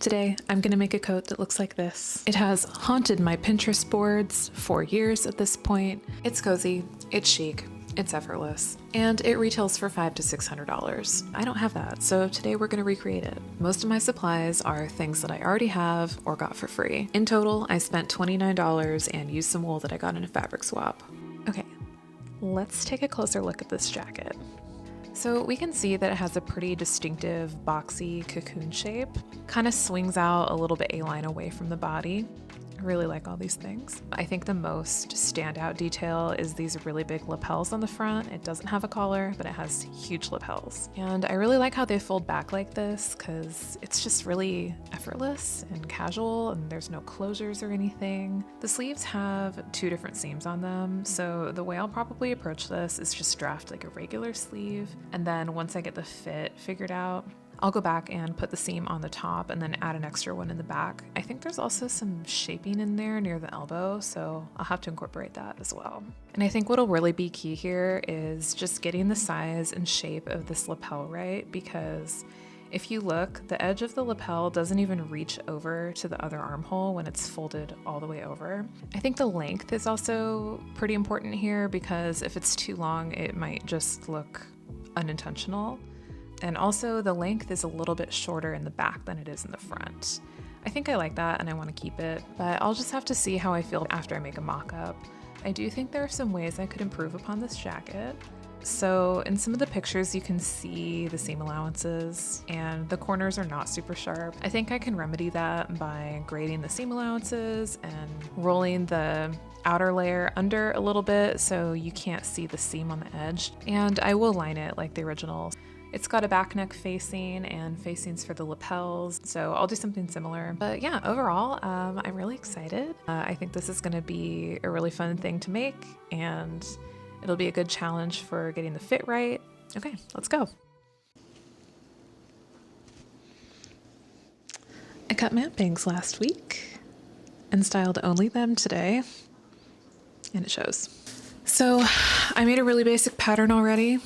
Today, I'm gonna make a coat that looks like this. It has haunted my Pinterest boards for years at this point. It's cozy, it's chic, it's effortless, and it retails for $500 to $600. I don't have that, so today we're gonna recreate it. Most of my supplies are things that I already have or got for free. In total, I spent $29 and used some wool that I got in a fabric swap. Okay, let's take a closer look at this jacket. So we can see that it has a pretty distinctive boxy cocoon shape. Kind of swings out a little bit A-line away from the body. I really like all these things. I think the most standout detail is these really big lapels on the front. It doesn't have a collar, but it has huge lapels. And I really like how they fold back like this because it's just really effortless and casual and there's no closures or anything. The sleeves have two different seams on them, so the way I'll probably approach this is just draft like a regular sleeve, and then once I get the fit figured out, I'll go back and put the seam on the top and then add an extra one in the back. I think there's also some shaping in there near the elbow, so I'll have to incorporate that as well. And I think what'll really be key here is just getting the size and shape of this lapel right, because if you look, the edge of the lapel doesn't even reach over to the other armhole when it's folded all the way over. I think the length is also pretty important here because if it's too long, it might just look unintentional. And also the length is a little bit shorter in the back than it is in the front. I think I like that and I want to keep it, but I'll just have to see how I feel after I make a mock-up. I do think there are some ways I could improve upon this jacket. So in some of the pictures you can see the seam allowances and the corners are not super sharp. I think I can remedy that by grading the seam allowances and rolling the outer layer under a little bit so you can't see the seam on the edge. And I will line it like the original. It's got a back neck facing and facings for the lapels, so I'll do something similar. But yeah, overall, I'm really excited. I think this is gonna be a really fun thing to make, and it'll be a good challenge for getting the fit right. Okay, let's go. I cut my bangs last week and styled only them today, and it shows. So I made a really basic pattern already.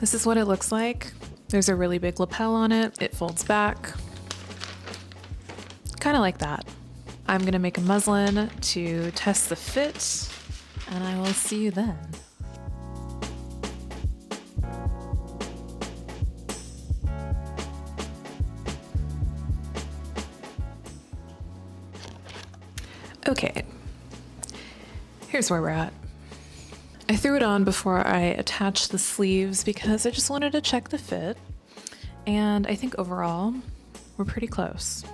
This is what it looks like. There's a really big lapel on it. It folds back, kind of like that. I'm gonna make a muslin to test the fit, and I will see you then. Okay, here's where we're at. I threw it on before I attached the sleeves because I just wanted to check the fit, and I think overall we're pretty close.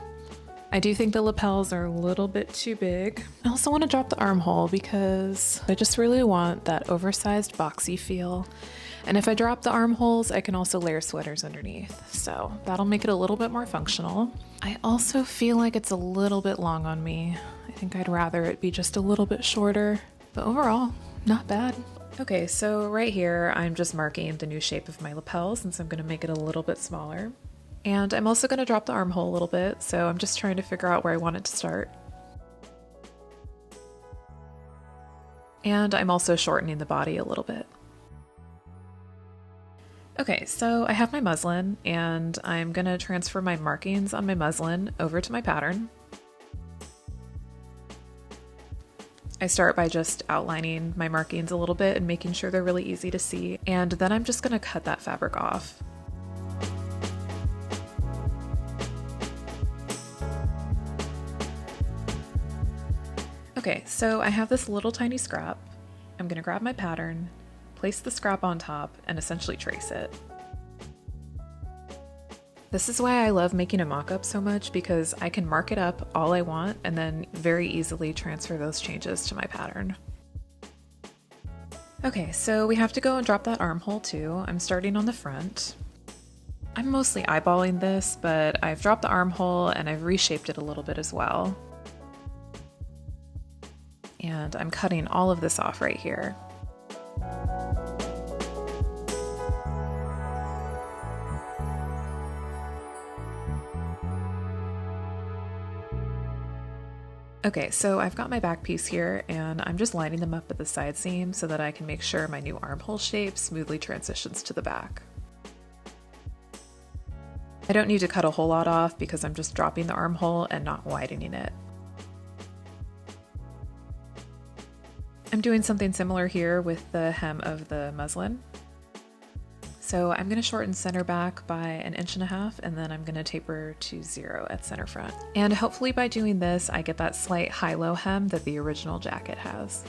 I do think the lapels are a little bit too big. I also want to drop the armhole because I just really want that oversized boxy feel, and if I drop the armholes I can also layer sweaters underneath, so that'll make it a little bit more functional. I also feel like it's a little bit long on me. I think I'd rather it be just a little bit shorter, but overall, not bad. Okay, so right here, I'm just marking the new shape of my lapel since I'm gonna make it a little bit smaller. And I'm also gonna drop the armhole a little bit, so I'm just trying to figure out where I want it to start. And I'm also shortening the body a little bit. Okay, so I have my muslin, and I'm gonna transfer my markings on my muslin over to my pattern. I start by just outlining my markings a little bit and making sure they're really easy to see, and then I'm just gonna cut that fabric off. Okay, so I have this little tiny scrap. I'm gonna grab my pattern, place the scrap on top, and essentially trace it. This is why I love making a mock-up so much, because I can mark it up all I want and then very easily transfer those changes to my pattern. Okay, so we have to go and drop that armhole too. I'm starting on the front. I'm mostly eyeballing this, but I've dropped the armhole and I've reshaped it a little bit as well. And I'm cutting all of this off right here. Okay, so I've got my back piece here and I'm just lining them up at the side seam so that I can make sure my new armhole shape smoothly transitions to the back. I don't need to cut a whole lot off because I'm just dropping the armhole and not widening it. I'm doing something similar here with the hem of the muslin. So I'm going to shorten center back by 1.5 inches, and then I'm going to taper to 0 at center front. And hopefully by doing this, I get that slight high-low hem that the original jacket has.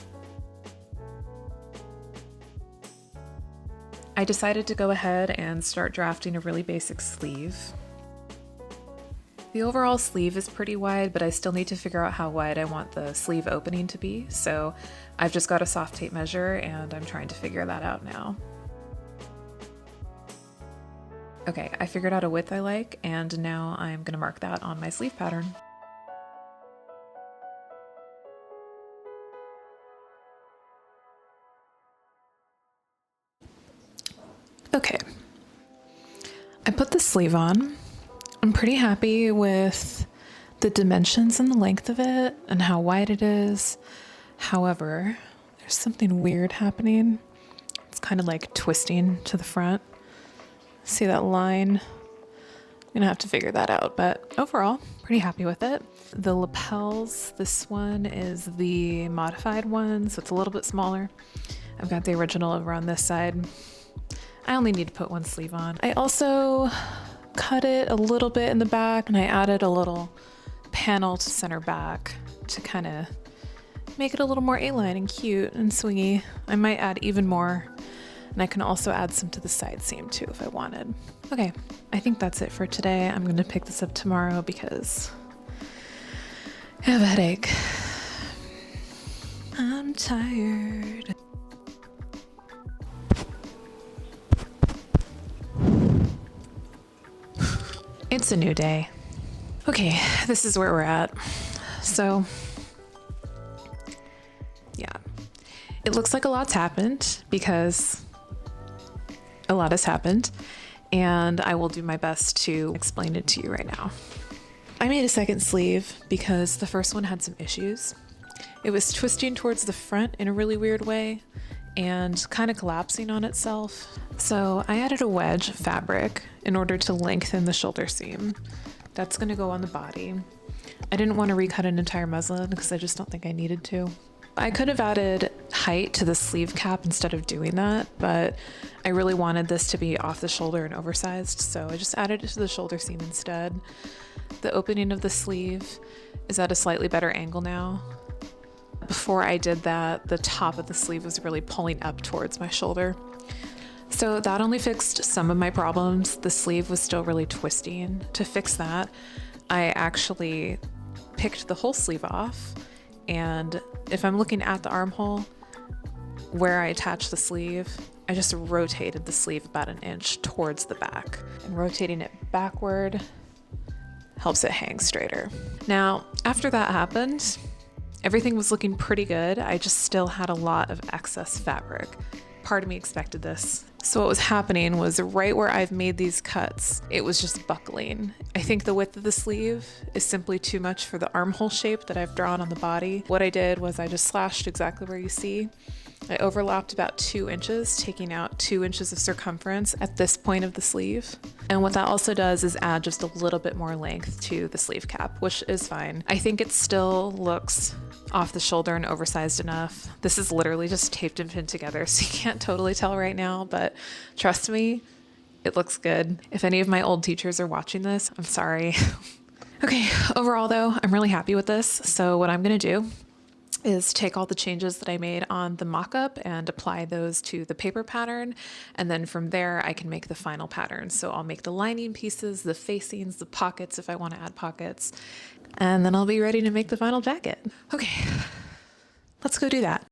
I decided to go ahead and start drafting a really basic sleeve. The overall sleeve is pretty wide, but I still need to figure out how wide I want the sleeve opening to be. So I've just got a soft tape measure and I'm trying to figure that out now. Okay, I figured out a width I like, and now I'm gonna mark that on my sleeve pattern. Okay, I put the sleeve on. I'm pretty happy with the dimensions and the length of it and how wide it is. However, there's something weird happening. It's kind of like twisting to the front. See that line? I'm gonna have to figure that out, but overall, pretty happy with it. The lapels, this one is the modified one, so it's a little bit smaller. I've got the original over on this side. I only need to put one sleeve on. I also cut it a little bit in the back, and I added a little panel to center back to kind of make it a little more A-line and cute and swingy. I might add even more. And I can also add some to the side seam too if I wanted. Okay, I think that's it for today. I'm gonna pick this up tomorrow because I have a headache. I'm tired. It's a new day. Okay, this is where we're at. So, yeah. It looks like a lot's happened because a lot has happened, and I will do my best to explain it to you right now. I made a second sleeve because the first one had some issues. It was twisting towards the front in a really weird way and kind of collapsing on itself. So I added a wedge of fabric in order to lengthen the shoulder seam. That's going to go on the body. I didn't want to recut an entire muslin because I just don't think I needed to. I could have added height to the sleeve cap instead of doing that, but I really wanted this to be off the shoulder and oversized, so I just added it to the shoulder seam instead. The opening of the sleeve is at a slightly better angle now. Before I did that, the top of the sleeve was really pulling up towards my shoulder. So that only fixed some of my problems. The sleeve was still really twisting. To fix that, I actually picked the whole sleeve off, and if I'm looking at the armhole where I attach the sleeve, I just rotated the sleeve about 1 inch towards the back, and rotating it backward helps it hang straighter. Now, after that happened, everything was looking pretty good. I just still had a lot of excess fabric. Part of me expected this. So what was happening was right where I've made these cuts, it was just buckling. I think the width of the sleeve is simply too much for the armhole shape that I've drawn on the body. What I did was I just slashed exactly where you see. I overlapped about 2 inches, taking out 2 inches of circumference at this point of the sleeve. And what that also does is add just a little bit more length to the sleeve cap, which is fine. I think it still looks off the shoulder and oversized enough. This is literally just taped and pinned together, so you can't totally tell right now, but trust me, it looks good. If any of my old teachers are watching this, I'm sorry. Okay, overall though, I'm really happy with this. So what I'm gonna do is take all the changes that I made on the mock-up and apply those to the paper pattern. And then from there, I can make the final pattern. So I'll make the lining pieces, the facings, the pockets if I want to add pockets, and then I'll be ready to make the final jacket. Okay, let's go do that.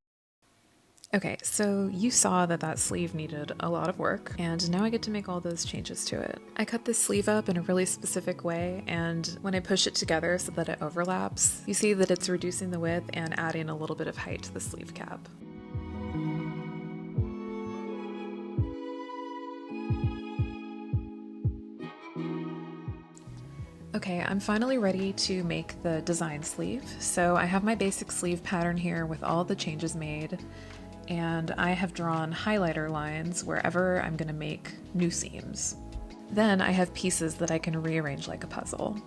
Okay, so you saw that that sleeve needed a lot of work, and now I get to make all those changes to it. I cut this sleeve up in a really specific way, and when I push it together so that it overlaps, you see that it's reducing the width and adding a little bit of height to the sleeve cap. Okay, I'm finally ready to make the design sleeve. So I have my basic sleeve pattern here with all the changes made, and I have drawn highlighter lines wherever I'm going to make new seams. Then I have pieces that I can rearrange like a puzzle.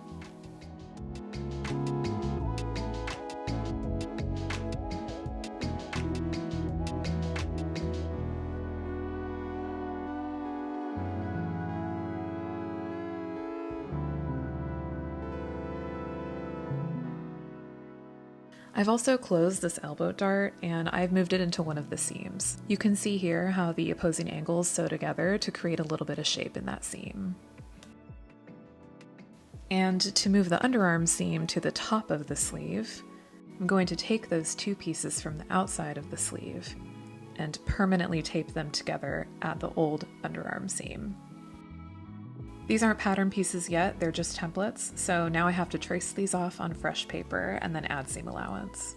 I've also closed this elbow dart and I've moved it into one of the seams. You can see here how the opposing angles sew together to create a little bit of shape in that seam. And to move the underarm seam to the top of the sleeve, I'm going to take those two pieces from the outside of the sleeve and permanently tape them together at the old underarm seam. These aren't pattern pieces yet, they're just templates, so now I have to trace these off on fresh paper and then add seam allowance.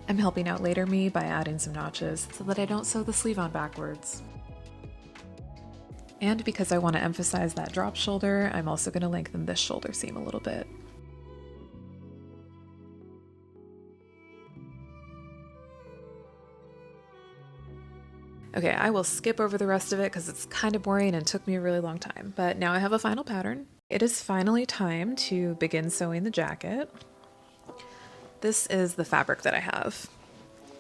I'm helping out later me by adding some notches so that I don't sew the sleeve on backwards. And because I want to emphasize that drop shoulder, I'm also going to lengthen this shoulder seam a little bit. Okay, I will skip over the rest of it because it's kind of boring and took me a really long time, but now I have a final pattern. It is finally time to begin sewing the jacket. This is the fabric that I have.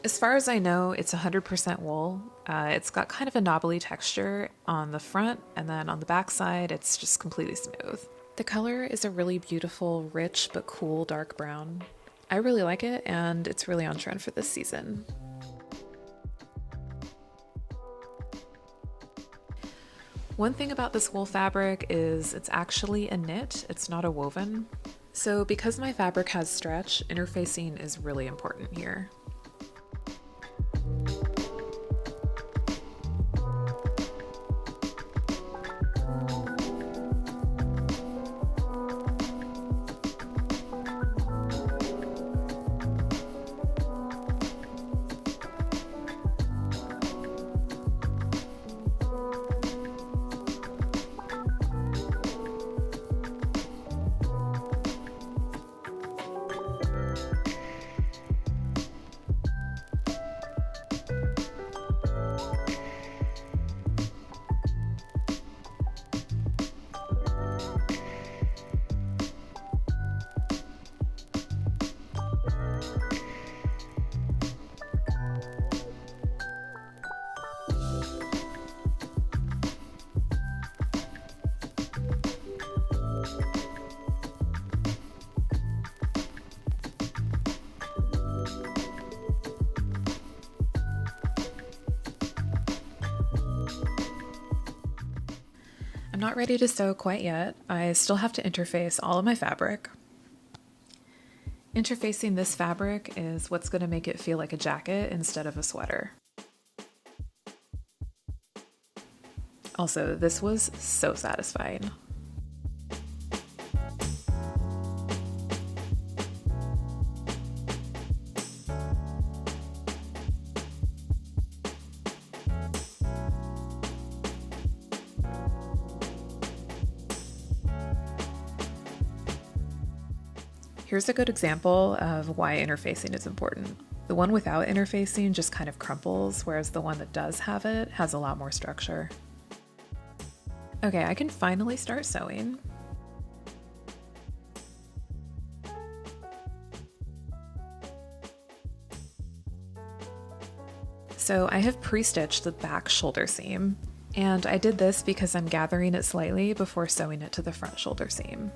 As far as I know, it's 100% wool. It's got kind of a knobbly texture on the front, and then on the back side, it's just completely smooth. The color is a really beautiful, rich but cool dark brown. I really like it, and it's really on trend for this season. One thing about this wool fabric is it's actually a knit, it's not a woven. So because my fabric has stretch, interfacing is really important here. I'm not ready to sew quite yet. I still have to interface all of my fabric. Interfacing this fabric is what's going to make it feel like a jacket instead of a sweater. Also, this was so satisfying. Here's a good example of why interfacing is important. The one without interfacing just kind of crumples, whereas the one that does have it has a lot more structure. Okay, I can finally start sewing. So I have pre-stitched the back shoulder seam, and I did this because I'm gathering it slightly before sewing it to the front shoulder seam.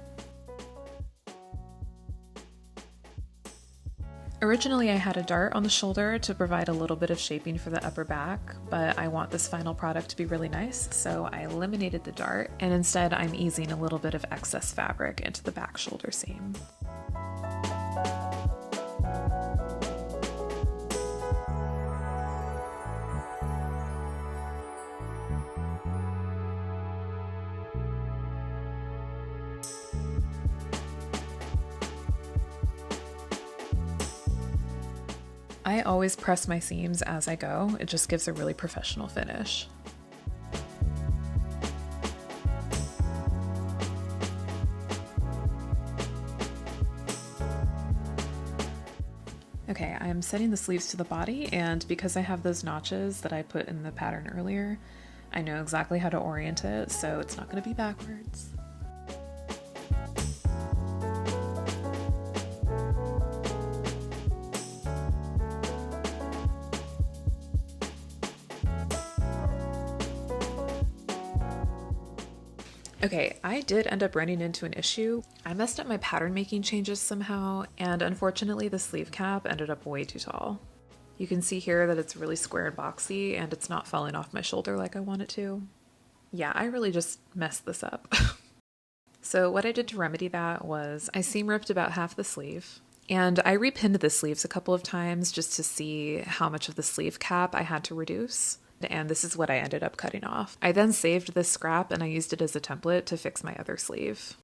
Originally I had a dart on the shoulder to provide a little bit of shaping for the upper back, but I want this final product to be really nice, so I eliminated the dart, and instead I'm easing a little bit of excess fabric into the back shoulder seam. I always press my seams as I go, it just gives a really professional finish. Okay, I'm setting the sleeves to the body, and because I have those notches that I put in the pattern earlier, I know exactly how to orient it, so it's not going to be backwards. Okay, I did end up running into an issue. I messed up my pattern making changes somehow, and unfortunately the sleeve cap ended up way too tall. You can see here that it's really square and boxy, and it's not falling off my shoulder like I want it to. Yeah, I really just messed this up. So what I did to remedy that was I seam ripped about half the sleeve, and I repinned the sleeves a couple of times just to see how much of the sleeve cap I had to reduce. And this is what I ended up cutting off. I then saved this scrap and I used it as a template to fix my other sleeve.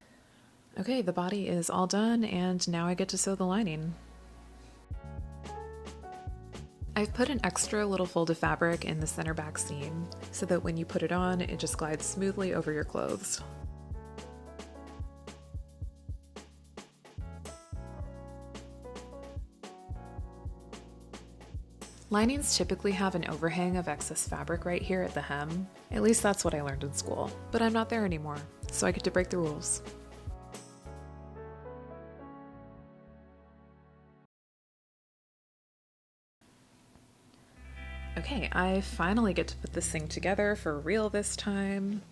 Okay, the body is all done, and now I get to sew the lining. I've put an extra little fold of fabric in the center back seam so that when you put it on, it just glides smoothly over your clothes. Linings typically have an overhang of excess fabric right here at the hem. At least that's what I learned in school. But I'm not there anymore, so I get to break the rules. Okay, I finally get to put this thing together for real this time.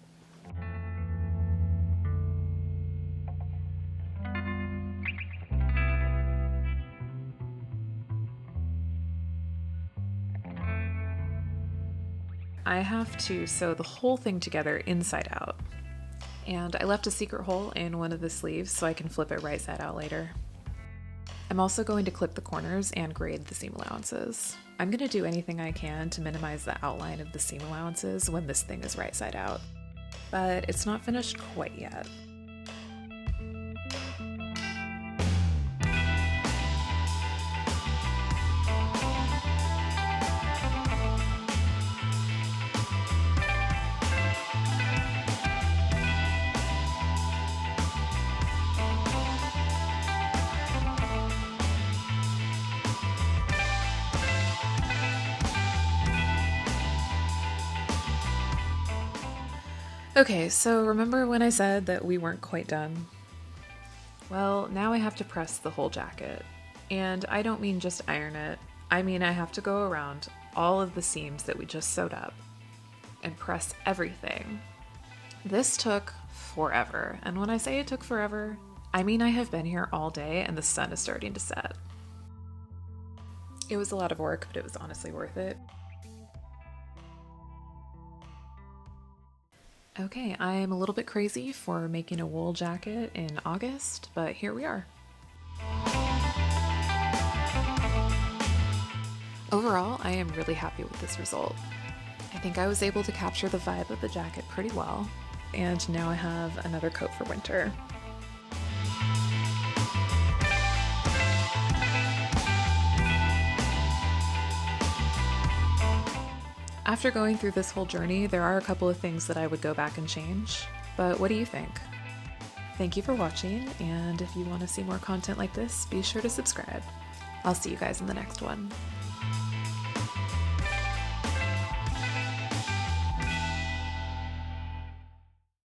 I have to sew the whole thing together inside out. And I left a secret hole in one of the sleeves so I can flip it right side out later. I'm also going to clip the corners and grade the seam allowances. I'm going to do anything I can to minimize the outline of the seam allowances when this thing is right side out. But it's not finished quite yet. Okay, so remember when I said that we weren't quite done? Well, now I have to press the whole jacket. And I don't mean just iron it. I mean I have to go around all of the seams that we just sewed up and press everything. This took forever. And when I say it took forever, I mean I have been here all day and the sun is starting to set. It was a lot of work, but it was honestly worth it. Okay, I'm a little bit crazy for making a wool jacket in August, but here we are. Overall, I am really happy with this result. I think I was able to capture the vibe of the jacket pretty well, and now I have another coat for winter. After going through this whole journey, there are a couple of things that I would go back and change, but what do you think? Thank you for watching, and if you want to see more content like this, be sure to subscribe. I'll see you guys in the next one.